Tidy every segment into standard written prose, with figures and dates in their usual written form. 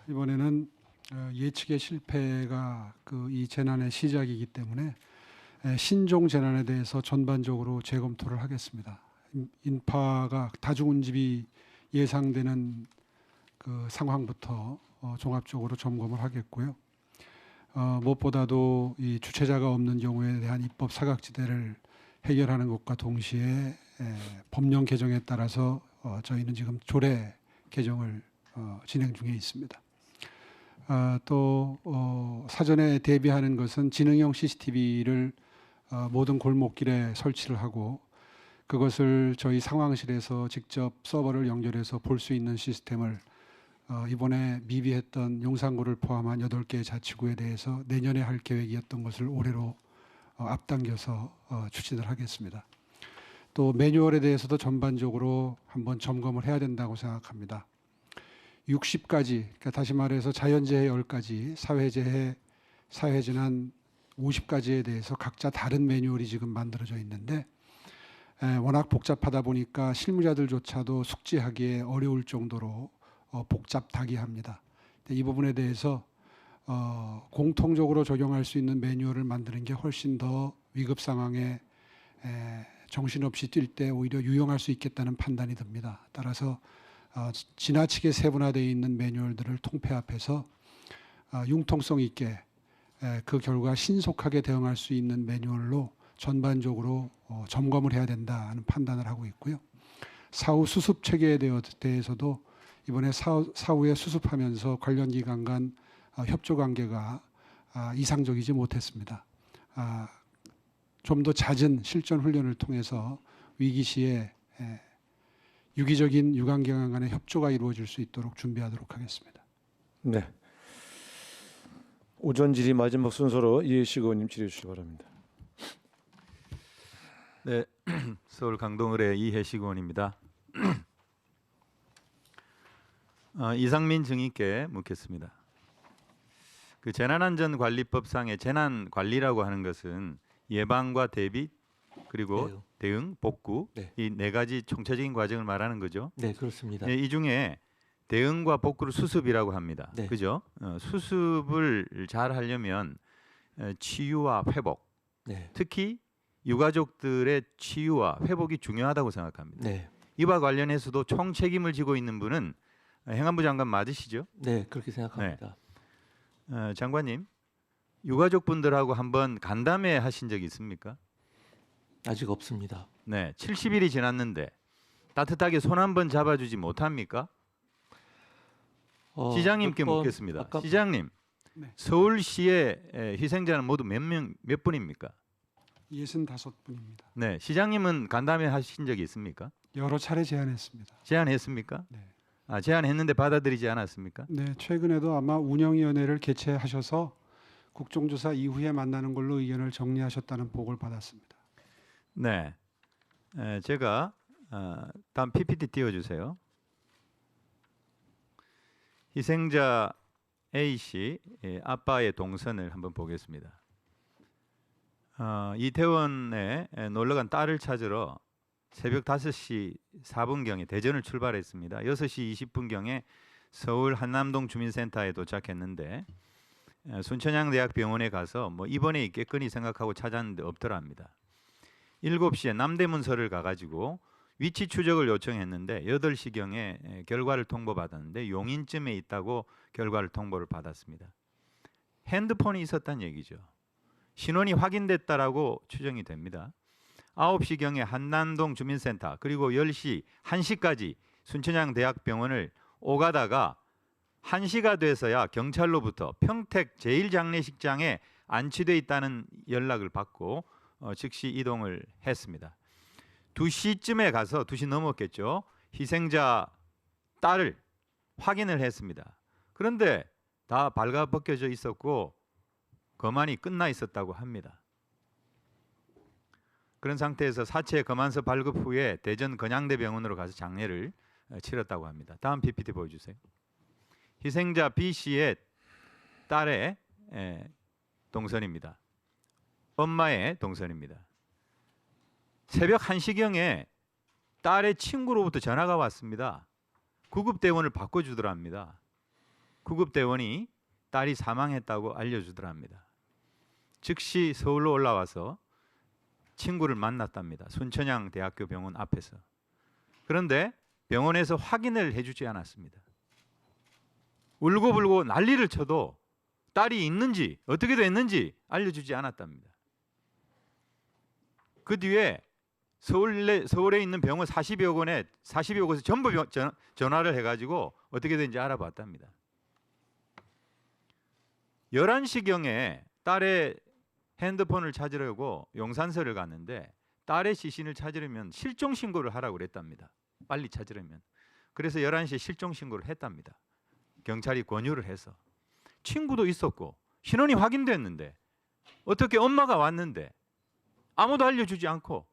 이번에는 예측의 실패가 이 재난의 시작이기 때문에 신종 재난에 대해서 전반적으로 재검토를 하겠습니다. 인파가 다중운집이 예상되는 그 상황부터 종합적으로 점검을 하겠고요. 무엇보다도 이 주체자가 없는 경우에 대한 입법 사각지대를 해결하는 것과 동시에 법령 개정에 따라서 저희는 지금 조례 개정을 진행 중에 있습니다. 또 사전에 대비하는 것은 지능형 CCTV를 모든 골목길에 설치를 하고 그것을 저희 상황실에서 직접 서버를 연결해서 볼 수 있는 시스템을 이번에 미비했던 용산구를 포함한 8개 자치구에 대해서 내년에 할 계획이었던 것을 올해로 앞당겨서 추진을 하겠습니다. 또 매뉴얼에 대해서도 전반적으로 한번 점검을 해야 된다고 생각합니다. 60가지, 그러니까 다시 말해서 자연재해 10가지, 사회재해, 사회재난 50가지에 대해서 각자 다른 매뉴얼이 지금 만들어져 있는데 워낙 복잡하다 보니까 실무자들조차도 숙지하기에 어려울 정도로 복잡다기합니다. 이 부분에 대해서 공통적으로 적용할 수 있는 매뉴얼을 만드는 게 훨씬 더 위급 상황에 정신없이 뛸 때 오히려 유용할 수 있겠다는 판단이 듭니다. 따라서 지나치게 세분화되어 있는 매뉴얼들을 통폐합해서 융통성 있게 그 결과 신속하게 대응할 수 있는 매뉴얼로 전반적으로 점검을 해야 된다는 판단을 하고 있고요. 사후 수습 체계에 대해서도 이번에 사후에 수습하면서 관련 기관 간 협조 관계가 이상적이지 못했습니다. 좀 더 잦은 실전 훈련을 통해서 위기 시에 유기적인 유관기관 간의 협조가 이루어질 수 있도록 준비하도록 하겠습니다. 네. 오전 질의 마지막 순서로 이해식 의원님 질의해 주시기 바랍니다. 네, 서울 강동을의 이해식 의원입니다. 이상민 증인께 묻겠습니다. 그 재난안전관리법상의 재난관리라고 하는 것은 예방과 대비 그리고 대응, 복구 이 4가지 총체적인 과정을 말하는 거죠. 네, 그렇습니다. 네, 이 중에 대응과 복구를 수습이라고 합니다. 네. 그죠? 수습을 잘 하려면 치유와 회복, 네. 특히 유가족들의 치유와 회복이 중요하다고 생각합니다. 네. 이와 관련해서도 총 책임을 지고 있는 분은 행안부 장관 맞으시죠? 네, 그렇게 생각합니다. 장관님, 유가족분들하고 한번 간담회 하신 적이 있습니까? 아직 없습니다. 네, 70일이 지났는데 따뜻하게 손 한번 잡아주지 못합니까? 시장님께 묻겠습니다. 시장님, 네. 서울시의 희생자는 모두 몇 분입니까? 65분입니다. 네, 시장님은 간담회 하신 적이 있습니까? 여러 차례 제안했습니다. 제안했습니까? 네. 제안했는데 받아들이지 않았습니까? 네, 최근에도 아마 운영위원회를 개최하셔서 국정조사 이후에 만나는 걸로 의견을 정리하셨다는 보고를 받았습니다. 네, 제가 다음 PPT 띄워주세요. 희생자 A 씨 아빠의 동선을 한번 보겠습니다. 이태원에 놀러간 딸을 찾으러 새벽 5시 4분경에 대전을 출발했습니다. 6시 20분경에 서울 한남동 주민센터에 도착했는데 순천향대학병원에 가서 입원해 있겠거니 생각하고 찾았는데 없더랍니다. 7시에 남대문서를 가가지고 위치 추적을 요청했는데 8시경에 결과를 통보받았는데 용인쯤에 있다고 결과를 통보를 받았습니다. 핸드폰이 있었다는 얘기죠. 신원이 확인됐다라고 추정이 됩니다. 9시경에 한남동 주민센터 그리고 10시, 1시까지 순천향대학병원을 오가다가 1시가 돼서야 경찰로부터 평택 제1장례식장에 안치돼 있다는 연락을 받고 즉시 이동을 했습니다. 2시쯤에 가서 2시 넘었겠죠. 희생자 딸을 확인을 했습니다. 그런데 다 발가벗겨져 있었고 거만이 끝나 있었다고 합니다. 그런 상태에서 사체 거만서 발급 후에 대전 건양대병원으로 가서 장례를 치렀다고 합니다. 다음 PPT 보여주세요. 희생자 B 씨의 딸의 동선입니다. 엄마의 동선입니다. 새벽 1시경에 딸의 친구로부터 전화가 왔습니다. 구급대원을 바꿔주더랍니다. 구급대원이 딸이 사망했다고 알려주더랍니다. 즉시 서울로 올라와서 친구를 만났답니다. 순천향 대학교 병원 앞에서. 그런데 병원에서 확인을 해주지 않았습니다. 울고불고 난리를 쳐도 딸이 있는지 어떻게 됐는지 알려주지 않았답니다. 그 뒤에 서울에 있는 병원 40여 곳에 전부 전화를 해가지고 어떻게 된지 알아봤답니다. 11시경에 딸의 핸드폰을 찾으려고 용산서를 갔는데 딸의 시신을 찾으려면 실종 신고를 하라고 그랬답니다. 빨리 찾으려면. 그래서 11시에 실종 신고를 했답니다. 경찰이 권유를 해서. 친구도 있었고 신원이 확인됐는데 어떻게 엄마가 왔는데 아무도 알려주지 않고,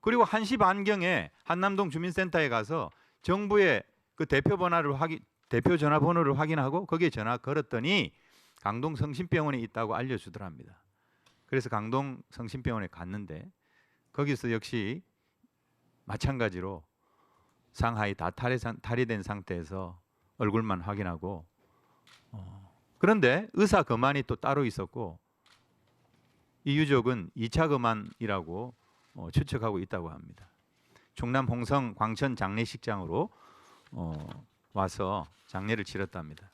그리고 1시 반경에 한남동 주민센터에 가서 정부의 그 대표 전화번호를 확인하고 거기에 전화 걸었더니 강동 성심병원에 있다고 알려주더랍니다. 그래서 강동 성심병원에 갔는데 거기서 역시 마찬가지로 상하이 다 탈이 된 상태에서 얼굴만 확인하고, 그런데 의사 검안이 또 따로 있었고 이 유족은 2차 검안이라고 추측하고 있다고 합니다. 충남 홍성 광천 장례식장으로 와서 장례를 치렀답니다.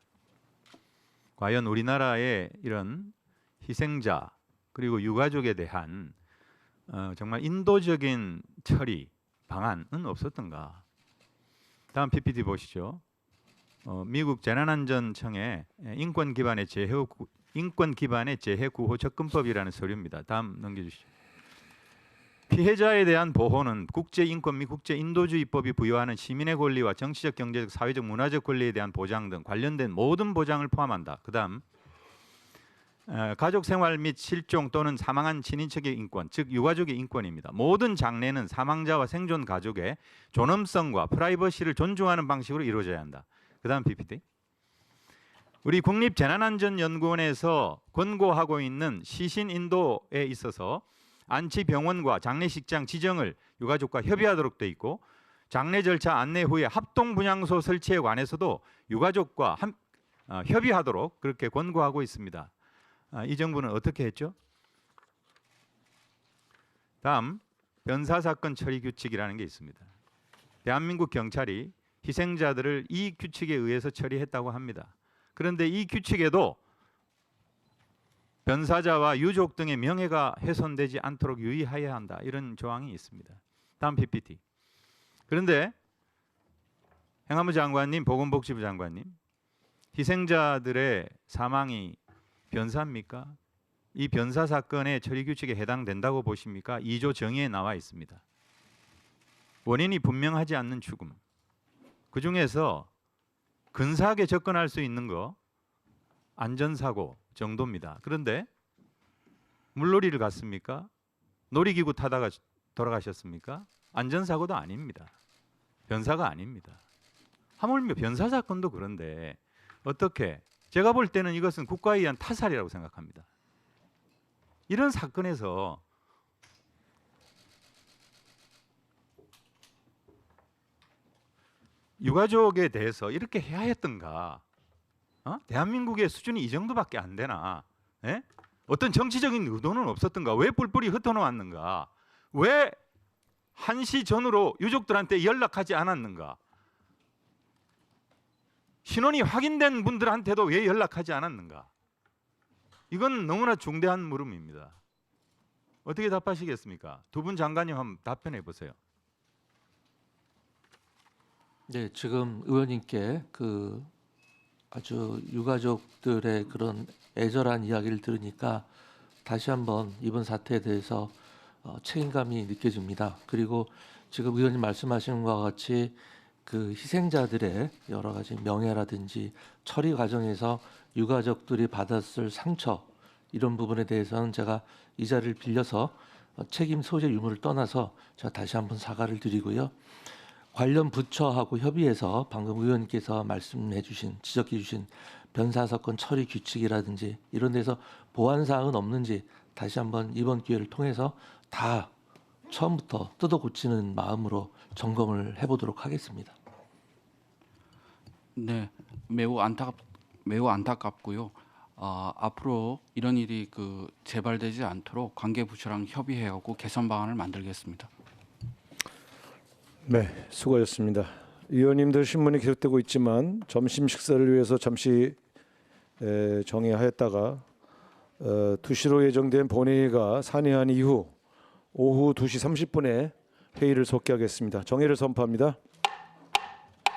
과연 우리나라의 이런 희생자 그리고 유가족에 대한 정말 인도적인 처리 방안은 없었던가? 다음 PPT 보시죠. 미국 재난안전청의 인권 기반의 재해 구호 접근법이라는 서류입니다. 다음 넘겨주시죠. 피해자에 대한 보호는 국제인권 및 국제인도주의법이 부여하는 시민의 권리와 정치적, 경제적, 사회적, 문화적 권리에 대한 보장 등 관련된 모든 보장을 포함한다. 그다음 가족 생활 및 실종 또는 사망한 친인척의 인권, 즉 유가족의 인권입니다. 모든 장례는 사망자와 생존 가족의 존엄성과 프라이버시를 존중하는 방식으로 이루어져야 한다. 그다음 PPT. 우리 국립재난안전연구원에서 권고하고 있는 시신 인도에 있어서 안치병원과 장례식장 지정을 유가족과 협의하도록 돼 있고, 장례 절차 안내 후에 합동분향소 설치에 관해서도 유가족과 협의하도록 그렇게 권고하고 있습니다. 이 정부는 어떻게 했죠? 다음 변사사건 처리 규칙이라는 게 있습니다. 대한민국 경찰이 희생자들을 이 규칙에 의해서 처리했다고 합니다. 그런데 이 규칙에도 변사자와 유족 등의 명예가 훼손되지 않도록 유의해야 한다, 이런 조항이 있습니다. 다음 PPT. 그런데 행안부 장관님, 보건복지부 장관님, 희생자들의 사망이 변사입니까? 이 변사 사건의 처리 규칙에 해당된다고 보십니까? 2조 정의에 나와 있습니다. 원인이 분명하지 않는 죽음. 그 중에서 근사하게 접근할 수 있는 거 안전사고 정도입니다. 그런데 물놀이를 갔습니까? 놀이기구 타다가 돌아가셨습니까? 안전사고도 아닙니다. 변사가 아닙니다. 하물며 변사 사건도 그런데 어떻게, 제가 볼 때는 이것은 국가에 의한 타살이라고 생각합니다. 이런 사건에서 유가족에 대해서 이렇게 해야 했던가? 대한민국의 수준이 이 정도밖에 안 되나? 예? 어떤 정치적인 의도는 없었던가? 왜 뿔뿔이 흩어놓았는가? 왜 1시 전후로 유족들한테 연락하지 않았는가? 신원이 확인된 분들한테도 왜 연락하지 않았는가? 이건 너무나 중대한 물음입니다. 어떻게 답하시겠습니까? 두 분 장관님 한번 답변해 보세요. 네, 지금 의원님께 그 아주 유가족들의 그런 애절한 이야기를 들으니까 다시 한번 이번 사태에 대해서 책임감이 느껴집니다. 그리고 지금 의원님 말씀하시는 것과 같이 그 희생자들의 여러 가지 명예라든지 처리 과정에서 유가족들이 받았을 상처, 이런 부분에 대해서는 제가 이 자리를 빌려서 책임 소재 유무를 떠나서 제가 다시 한번 사과를 드리고요. 관련 부처하고 협의해서 방금 의원님께서 말씀해 주신, 지적해 주신 변사 사건 처리 규칙이라든지 이런 데서 보완 사항은 없는지 다시 한번 이번 기회를 통해서 다 처음부터 뜯어 고치는 마음으로 점검을 해보도록 하겠습니다. 네, 매우 매우 안타깝고요. 앞으로 이런 일이 재발되지 않도록 관계부처랑 협의해하고 개선 방안을 만들겠습니다. 네, 수고하셨습니다. 의원님들 신문이 계속되고 있지만 점심 식사를 위해서 잠시 정회하였다가 2시로 예정된 본회의가 산의한 이후 오후 2시 30분에 회의를 속개하겠습니다. 정회를 선포합니다.